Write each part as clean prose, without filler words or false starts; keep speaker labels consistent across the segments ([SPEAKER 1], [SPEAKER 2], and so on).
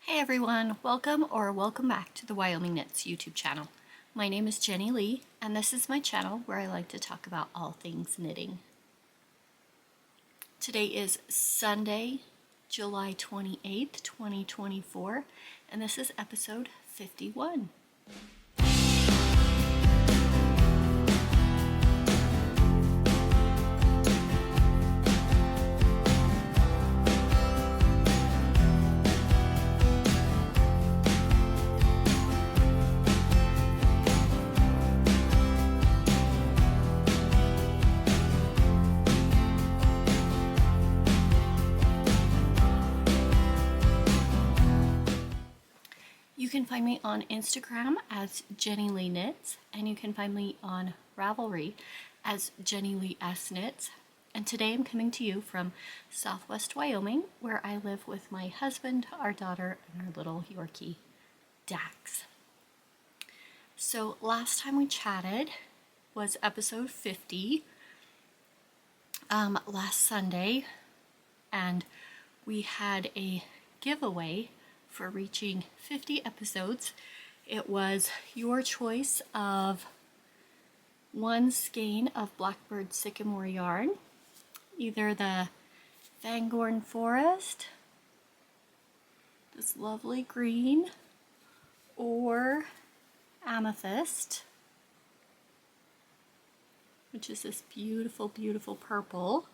[SPEAKER 1] Hey everyone, welcome back to the Wyoming Knits YouTube channel. My name is Jenny Lee, and this is my channel where I like to talk about all things knitting. Today is Sunday, July 28th, 2024, and this is episode 51. You can find me on Instagram as Jenny Lee Knits, and you can find me on Ravelry as Jenny Lee S Knits. And today I'm coming to you from Southwest Wyoming, where I live with my husband, our daughter, and our little Yorkie, Dax. So last time we chatted was episode 50, last Sunday, and we had a giveaway for reaching 50 episodes. It was your choice of one skein of Blackbird Sycamore yarn, either the Fangorn Forest, this lovely green, or Amethyst, which is this beautiful, beautiful purple.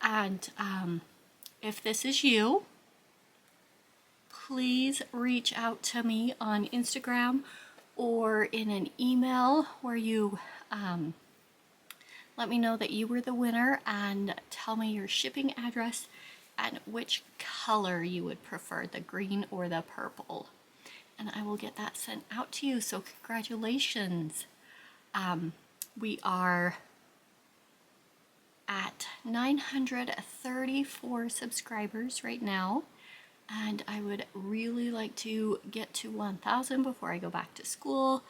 [SPEAKER 1] And if this is you, please reach out to me on Instagram or in an email where you let me know that you were the winner and tell me your shipping address and which color you would prefer, the green or the purple. And I will get that sent out to you, so congratulations. We are at 934 subscribers right now. And I would really like to get to 1,000 before I go back to school,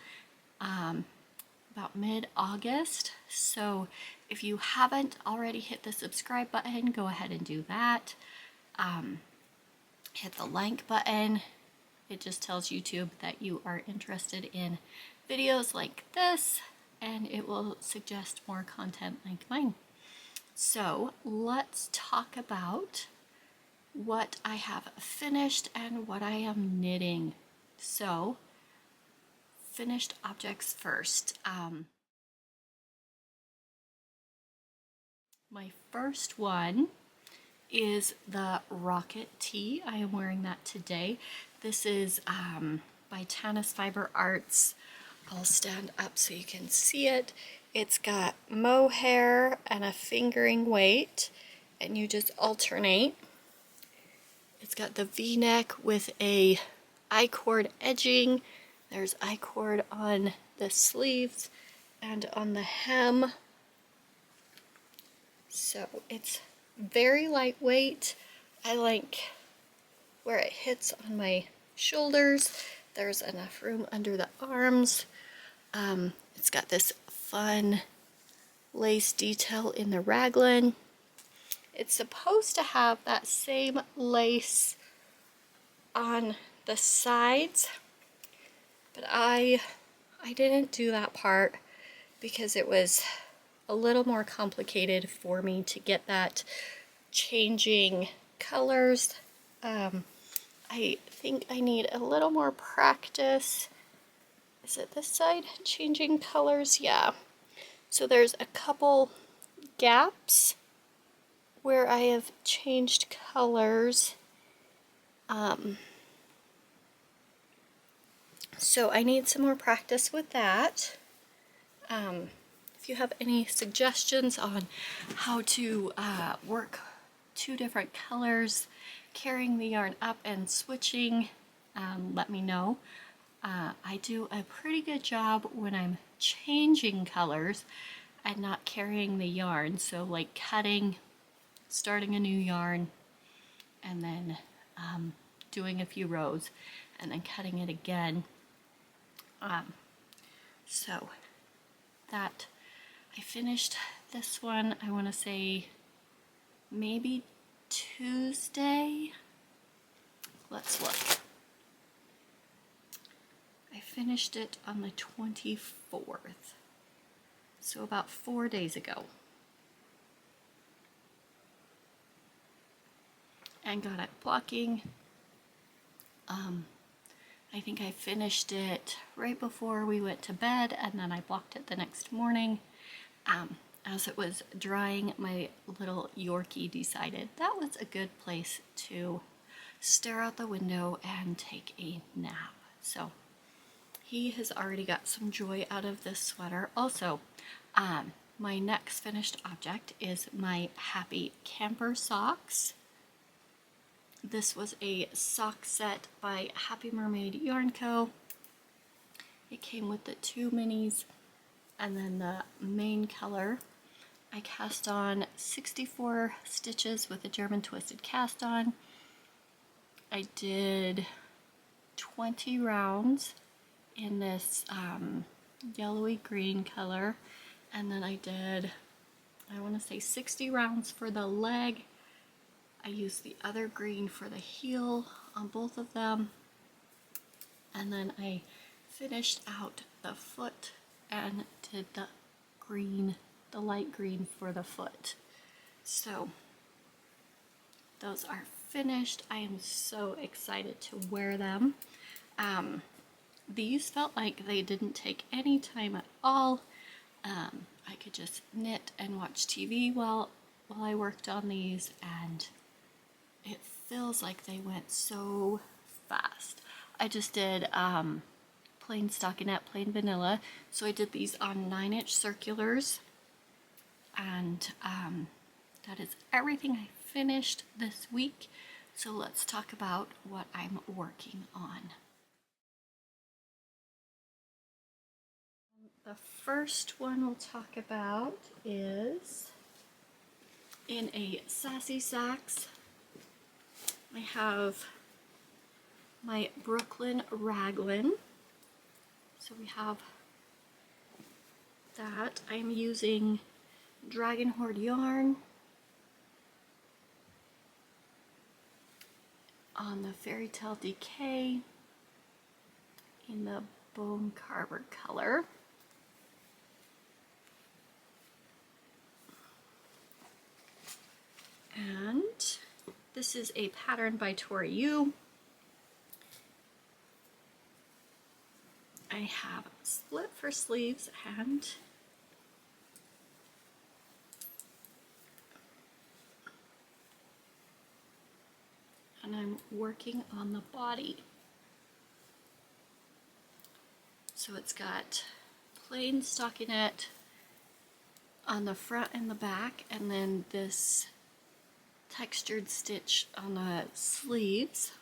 [SPEAKER 1] about mid-August. So if you haven't already hit the subscribe button, go ahead and do that. Hit the like button. It just tells YouTube that you are interested in videos like this, and it will suggest more content like mine. So let's talk about what I have finished and what I am knitting. So, finished objects first. My first one is the Rocket Tee. I am wearing that today. This is by Tanis Fiber Arts. I'll stand up so you can see it. It's got mohair and a fingering weight, and you just alternate. It's got the V-neck with a I-cord edging. There's I-cord on the sleeves and on the hem. So it's very lightweight. I like where it hits on my shoulders. There's enough room under the arms. It's got this fun lace detail in the raglan. It's supposed to have that same lace on the sides, but I didn't do that part because it was a little more complicated for me to get that changing colors. I think I need a little more practice. Is it this side? Changing colors? Yeah. So there's a couple gaps where I have changed colors. So I need some more practice with that. If you have any suggestions on how to work two different colors, carrying the yarn up and switching, let me know. I do a pretty good job when I'm changing colors and not carrying the yarn. So like cutting, starting a new yarn, and then doing a few rows and then cutting it again. So that I finished this one, I want to say maybe Tuesday. Let's look. finished it on the 24th, so about 4 days ago, and got it blocking. I think I finished it right before we went to bed, and then I blocked it the next morning. As it was drying, my little Yorkie decided that was a good place to stare out the window and take a nap. So he has already got some joy out of this sweater. Also, my next finished object is my Happy Camper socks. This was a sock set by Happy Mermaid Yarn Co. It came with the 2 minis and then the main color. I cast on 64 stitches with a German twisted cast on. I did 20 rounds in this yellowy green color, and then I did, I want to say 60 rounds for the leg. I used the other green for the heel on both of them, and then I finished out the foot and did the green, the light green for the foot. So those are finished. I am so excited to wear them. These felt like they didn't take any time at all. I could just knit and watch TV while I worked on these, and it feels like they went so fast. I just did plain stockinette, plain vanilla. So I did these on 9-inch circulars, and that is everything I finished this week. So let's talk about what I'm working on. The first one we'll talk about is in a Sassy Sacks. I have my Brooklyn Raglan. So we have that. I'm using Dragon Hoard yarn on the Fairy Tale Decay in the Bone Carver color. And this is a pattern by Tori. I have split for sleeves and I'm working on the body. So it's got plain stockinette on the front and the back, and then this textured stitch on the sleeves.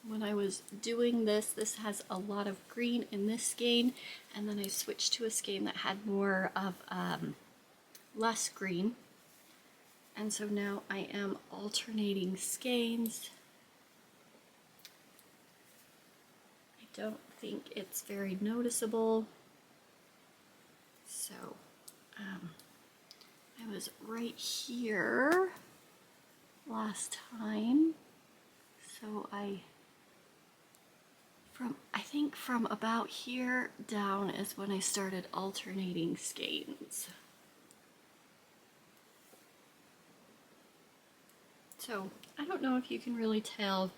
[SPEAKER 1] When I was doing this, this has a lot of green in this skein, and then I switched to a skein that had more of less green, and so now I am alternating skeins. I don't think it's very noticeable. So I was right here last time, so I think from about here down is when I started alternating skeins. So I don't know if you can really tell,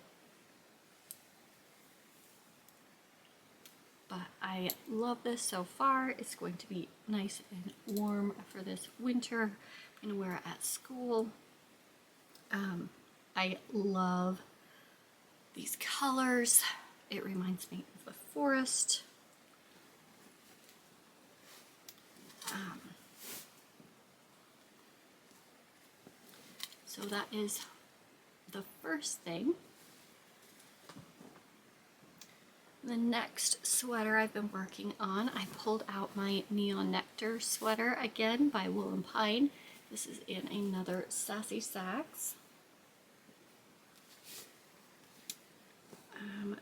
[SPEAKER 1] but I love this so far. It's going to be nice and warm for this winter. I'm going to wear it at school. I love these colors. It reminds me of the forest. So that is the first thing. The next sweater I've been working on, I pulled out my Neon Nectar sweater again by Wool & Pine. This is in another Sassy Sacks.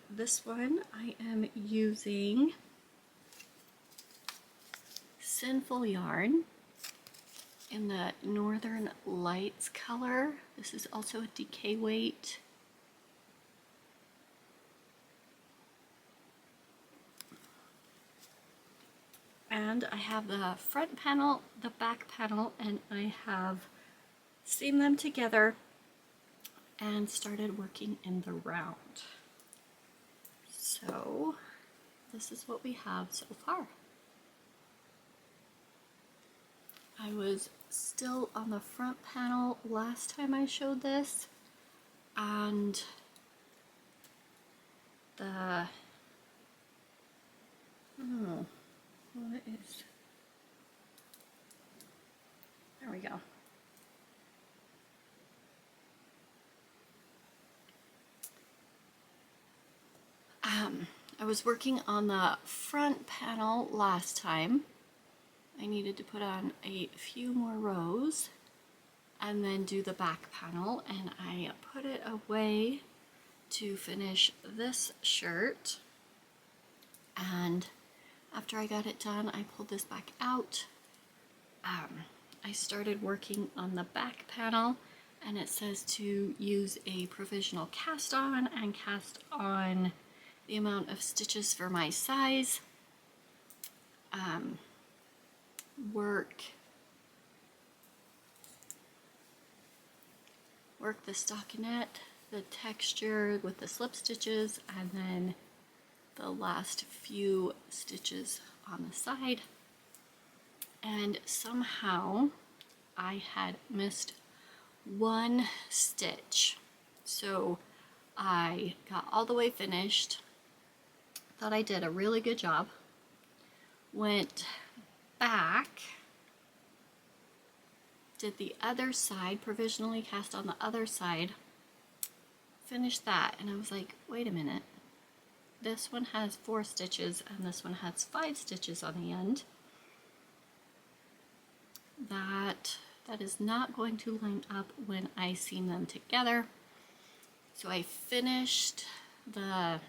[SPEAKER 1] This one I am using Sinful yarn. in the Northern Lights color. This is also a decay weight. And I have the front panel, the back panel, and I have seamed them together and started working in the round. So this is what we have so far. I was still on the front panel last time I showed this, and the what is, there we go. I was working on the front panel last time. I needed to put on a few more rows and then do the back panel, and I put it away to finish this shirt. And after I got it done, I pulled this back out. I started working on the back panel, and it says to use a provisional cast on and cast on the amount of stitches for my size. Work the stockinette, the texture with the slip stitches, and then the last few stitches on the side. And somehow I had missed one stitch. So I got all the way finished, thought I did a really good job, went back, did the other side, provisionally cast on the other side, finished that, and I was like, wait a minute, this one has 4 stitches and this one has 5 stitches on the end. That is not going to line up when I seam them together. So I finished the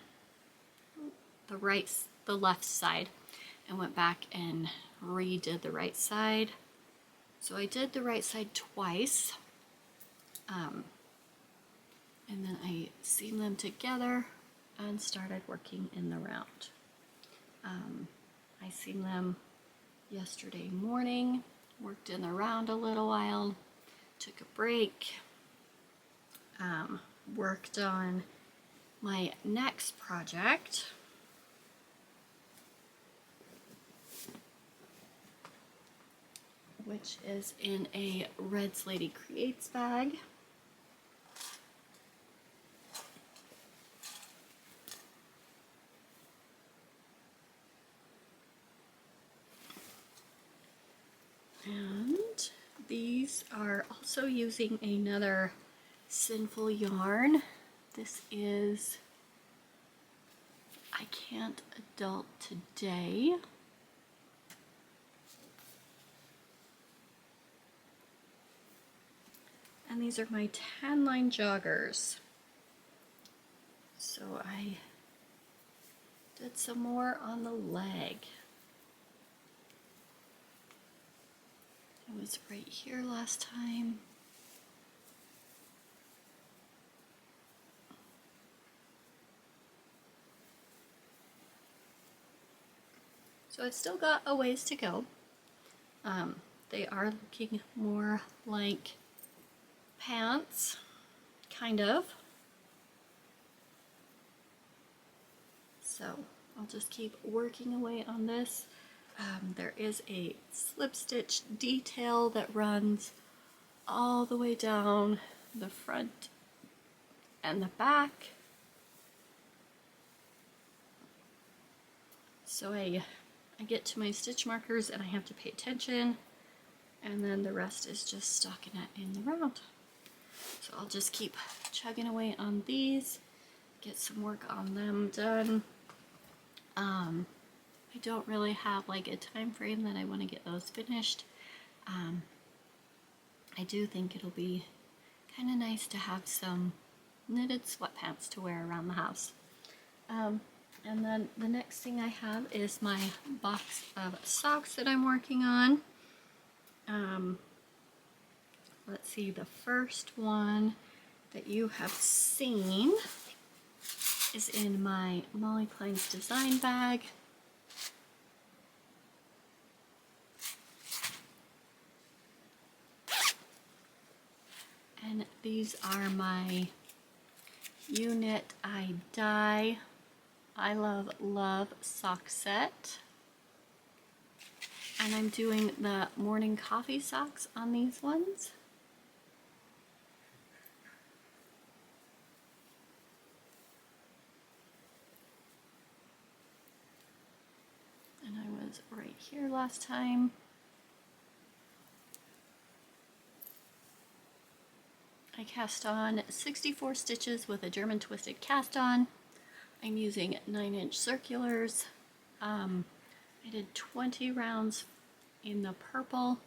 [SPEAKER 1] left side and went back and redid the right side. So I did the right side twice, and then I seamed them together and started working in the round. I seamed them yesterday morning, worked in the round a little while, took a break, worked on my next project, which is in a Redsldy Creates bag. And these are also using another Sinful yarn. This is Cant Adult Today. And these are my tan line joggers. So I did some more on the leg. It was right here last time. So I've still got a ways to go. They are looking more like pants, kind of. So I'll just keep working away on this. There is a slip stitch detail that runs all the way down the front and the back. So I get to my stitch markers and I have to pay attention, and then the rest is just stockinette in the round. So I'll just keep chugging away on these, get some work on them done. I don't really have like a time frame that I want to get those finished. I do think it'll be kind of nice to have some knitted sweatpants to wear around the house. And then the next thing I have is my box of socks that I'm working on. let's see, the first one that you have seen is in my Molly Klein's design bag. And these are my You Knit, I Dye, I Love sock set. And I'm doing the morning coffee socks on these ones. And I was right here last time. I cast on 64 stitches with a German twisted cast on. I'm using 9-inch circulars. I did 20 rounds in the purple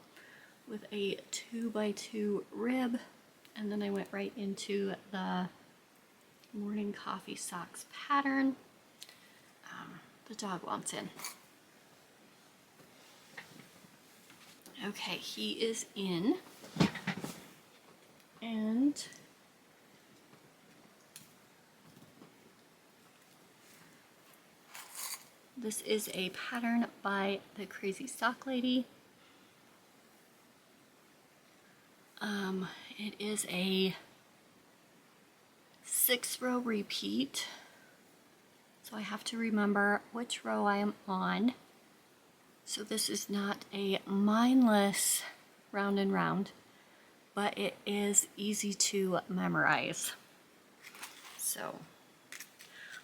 [SPEAKER 1] with a 2x2 rib, and then I went right into the morning coffee socks pattern. The dog wants in. Okay, he is in. And this is a pattern by the Crazy Sock Lady. It is a 6-row repeat, so I have to remember which row I am on. So this is not a mindless round and round, but it is easy to memorize. So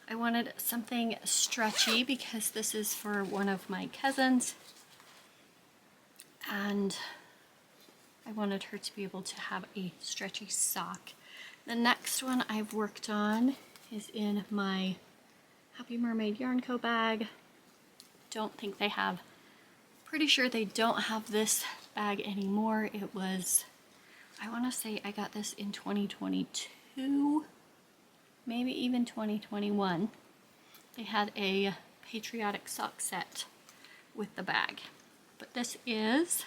[SPEAKER 1] I wanted something stretchy because this is for one of my cousins, and I wanted her to be able to have a stretchy sock. The next one I've worked on is in my Happy Mermaid Yarn Co. bag. Don't think they have, pretty sure they don't have this bag anymore. It was, I want to say I got this in 2022, maybe even 2021. They had a patriotic sock set with the bag. But this is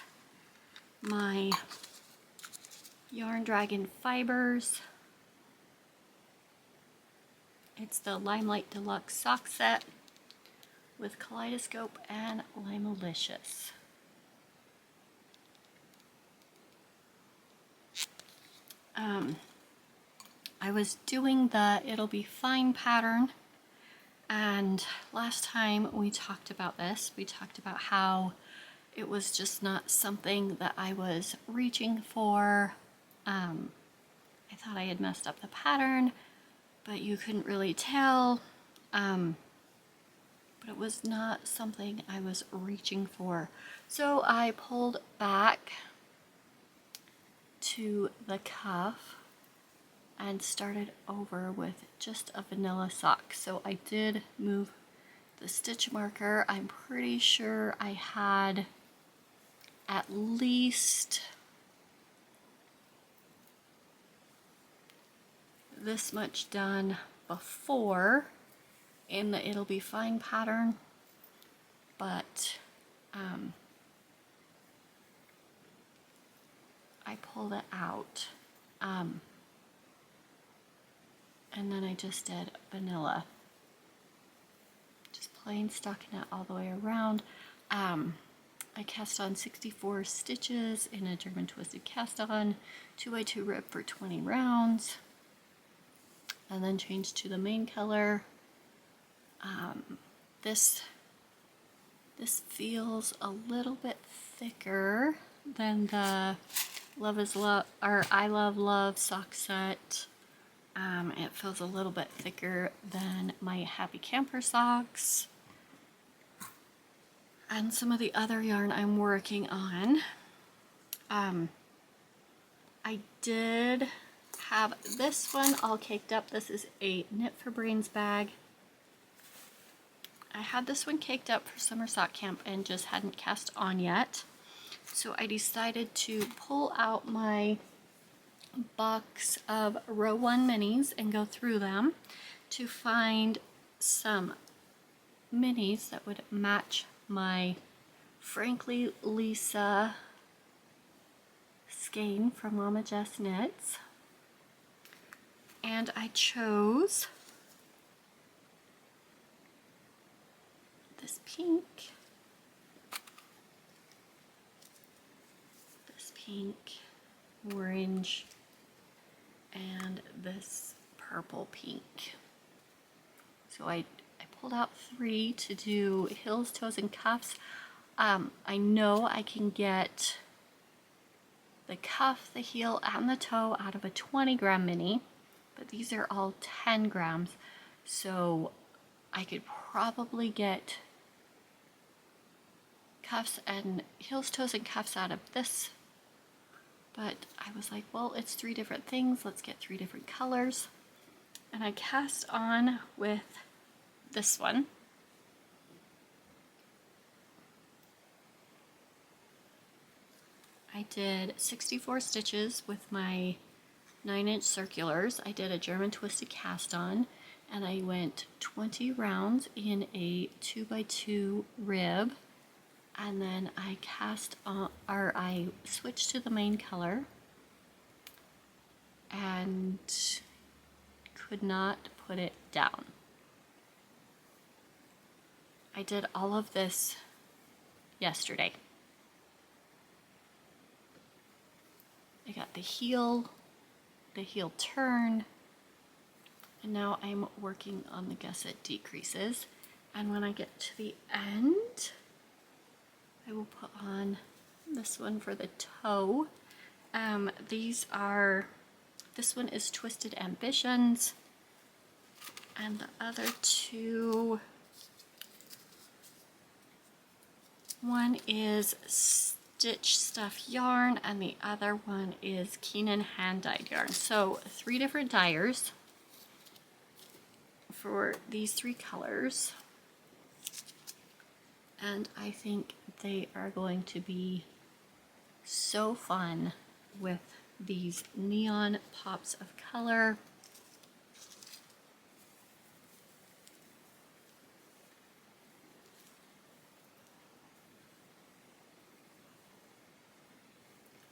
[SPEAKER 1] my Yarn Dragon Fibers. It's the Limelight Deluxe sock set with Kaleidoscope and Limealicious. I was doing the It'll Be Fine pattern, and last time we talked about this. We talked about how it was just not something that I was reaching for. I thought I had messed up the pattern, but you couldn't really tell. But it was not something I was reaching for. So I pulled back to the cuff and started over with just a vanilla sock. So I did move the stitch marker. I'm pretty sure I had at least this much done before in the It'll Be Fine pattern, but I pulled it out, and then I just did vanilla, just plain stocking it all the way around. I cast on 64 stitches in a German twisted cast on, 2x2 rib for 20 rounds, and then changed to the main color. This feels a little bit thicker than the Love is Love, or I Love sock set. It feels a little bit thicker than my Happy Camper socks and some of the other yarn I'm working on. I did have this one all caked up. This is a Knit for Brains bag. I had this one caked up for summer sock camp and just hadn't cast on yet. So I decided to pull out my box of row 1 minis and go through them to find some minis that would match my Frankly Lisa skein from Mama Jess Knits. And I chose this pink, orange, and this purple pink. So I pulled out 3 to do heels, toes, and cuffs. I know I can get the cuff, the heel, and the toe out of a 20-gram mini, but these are all 10 grams, so I could probably get cuffs and heels, toes, and cuffs out of this. But I was like, well, it's 3 different things. Let's get 3 different colors. And I cast on with this one. I did 64 stitches with my 9-inch circulars. I did a German twisted cast on, and I went 20 rounds in a 2x2 rib. And then I cast on, or I switched to the main color and could not put it down. I did all of this yesterday. I got the heel turn, and now I'm working on the gusset decreases. And when I get to the end, I will put on this one for the toe. This one is Twisted Ambitions, and the other 2, one is Stitch Stuff yarn, and the other one is Keenan hand dyed yarn. So 3 different dyers for these 3 colors. And I think they are going to be so fun with these neon pops of color.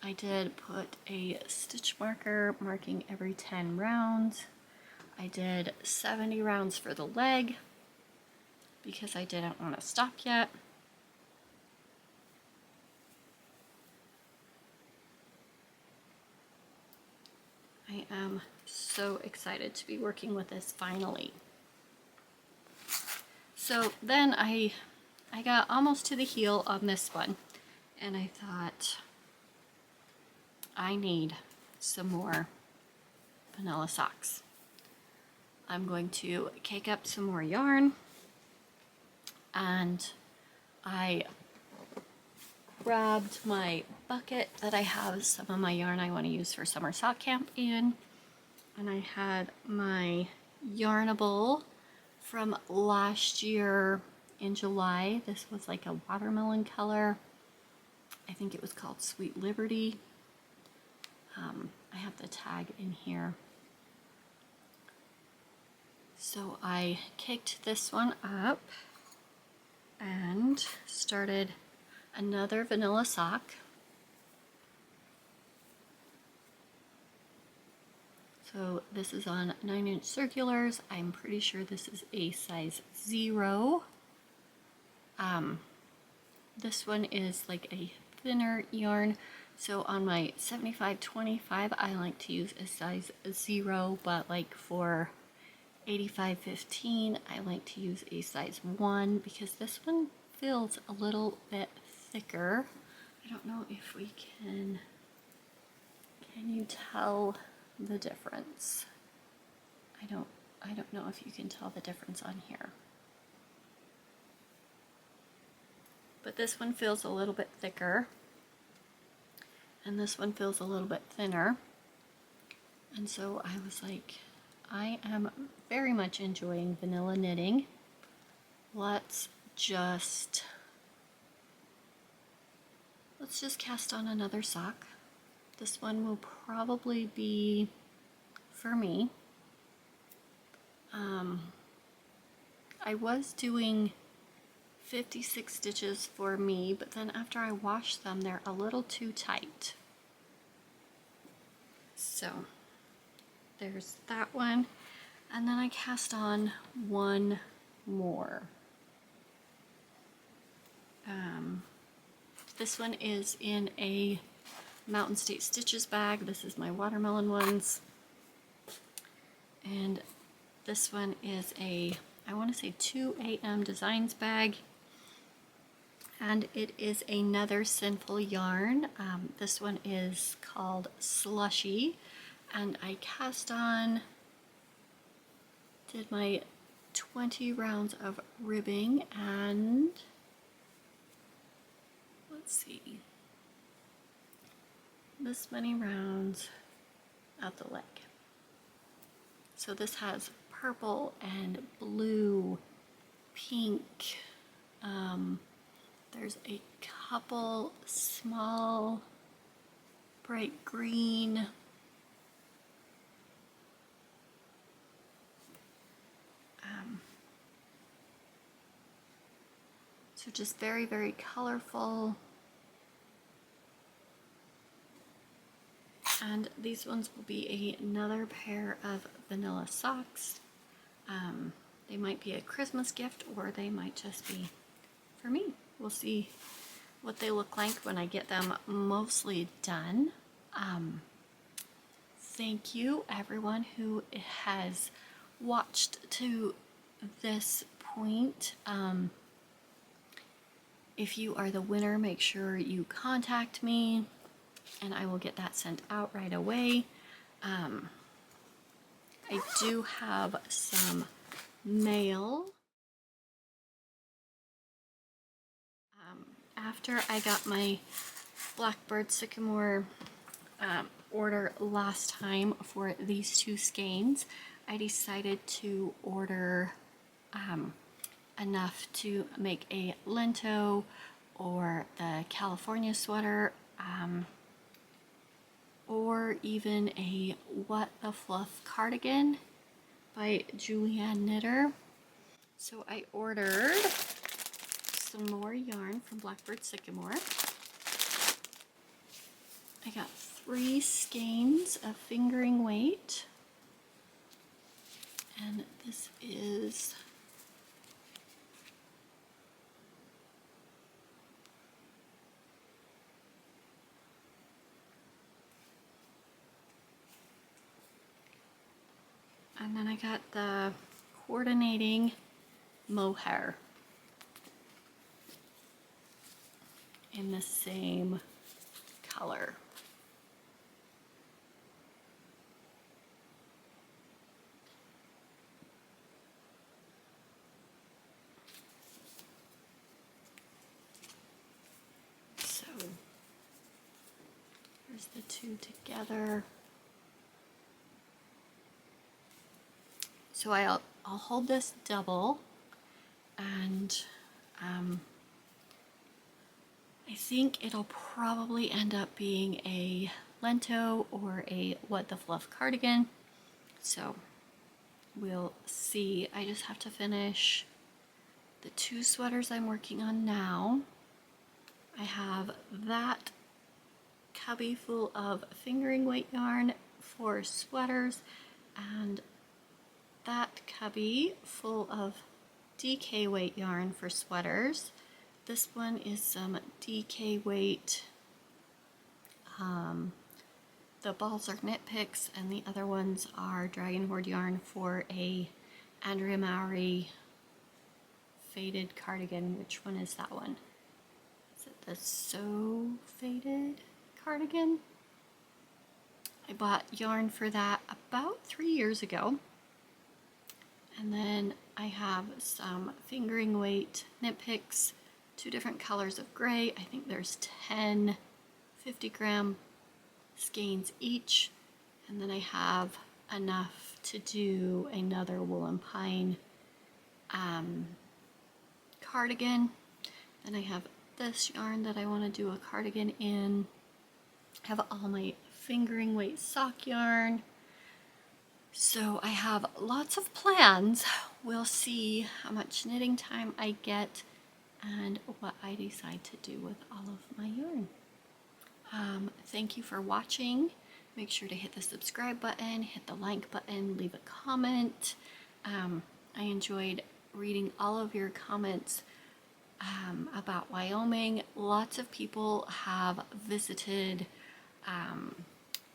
[SPEAKER 1] I did put a stitch marker marking every 10 rounds. I did 70 rounds for the leg, because I didn't want to stop yet. I am so excited to be working with this finally. So then I got almost to the heel on this one, and I thought I need some more vanilla socks. I'm going to cake up some more yarn, and I grabbed my bucket that I have some of my yarn I want to use for summer sock camp in, and I had my Yarnable from last year in July. This was like a watermelon color. I think it was called Sweet Liberty. I have the tag in here. So I caked this one up and started another vanilla sock. So this is on 9-inch circulars. I'm pretty sure this is a size 0. This one is like a thinner yarn. So on my 75-25, I like to use a size 0, but like for 85-15, I like to use a size 1 because this one feels a little bit thicker. I don't know if we can you tell the difference? I don't know if you can tell the difference on here. But this one feels a little bit thicker, and this one feels a little bit thinner. And so I was like, I am very much enjoying vanilla knitting. Let's just cast on another sock. This one will probably be for me. I was doing 56 stitches for me, but then after I wash them, they're a little too tight. So there's that one. And then I cast on one more. This one is in a Mountain State Stitches bag. This is my watermelon ones. And this one is a, I want to say 2 AM Designs bag. And it is another Sinful yarn. This one is called Slushy. And I cast on, did my 20 rounds of ribbing, and let's see, this many rounds at the leg. So this has purple and blue, pink, there's a couple small bright green, so just very, very colorful. And these ones will be another pair of vanilla socks. They might be a Christmas gift, or they might just be for me. We'll see what they look like when I get them mostly done. Thank you everyone who has watched to this point. If you are the winner, make sure you contact me and I will get that sent out right away. I do have some mail. After I got my Blackbird Sycamore order last time for these 2 skeins, I decided to order enough to make a Lento or the California sweater, or even a What the Fluff cardigan by Julianne Knitter. So I ordered some more yarn from Blackbird Sycamore. I got 3 skeins of fingering weight, and this is and then I got the coordinating mohair in the same color. So here's the 2 together. So I'll hold this double, and I think it'll probably end up being a Lento or a What the Fluff cardigan. So we'll see. I just have to finish the 2 sweaters I'm working on now. I have that cubby full of fingering weight yarn for sweaters, and that cubby full of DK weight yarn for sweaters. This one is some DK weight, the balls are knit picks, and the other ones are Dragon Hoard yarn for a Andrea Mowry faded cardigan. Which one is that one? Is it the So Faded cardigan? I bought yarn for that about 3 years ago. And then I have some fingering weight knit picks, 2 different colors of gray. I think there's 10 50-gram skeins each. And then I have enough to do another Woolen Pine cardigan. Then I have this yarn that I want to do a cardigan in. I have all my fingering weight sock yarn. So I have lots of plans. We'll see how much knitting time I get and what I decide to do with all of my yarn. Thank you for watching. Make sure to hit the subscribe button, hit the like button, leave a comment. I enjoyed reading all of your comments about Wyoming. Lots of people have visited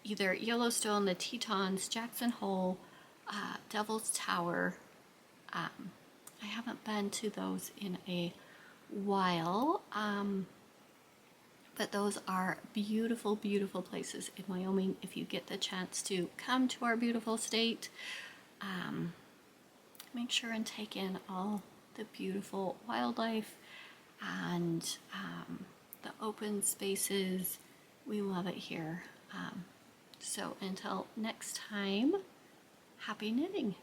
[SPEAKER 1] either Yellowstone, the Tetons, Jackson Hole, Devil's Tower. I haven't been to those in a while, but those are beautiful, beautiful places in Wyoming. If you get the chance to come to our beautiful state, make sure and take in all the beautiful wildlife and the open spaces. We love it here. So until next time, happy knitting.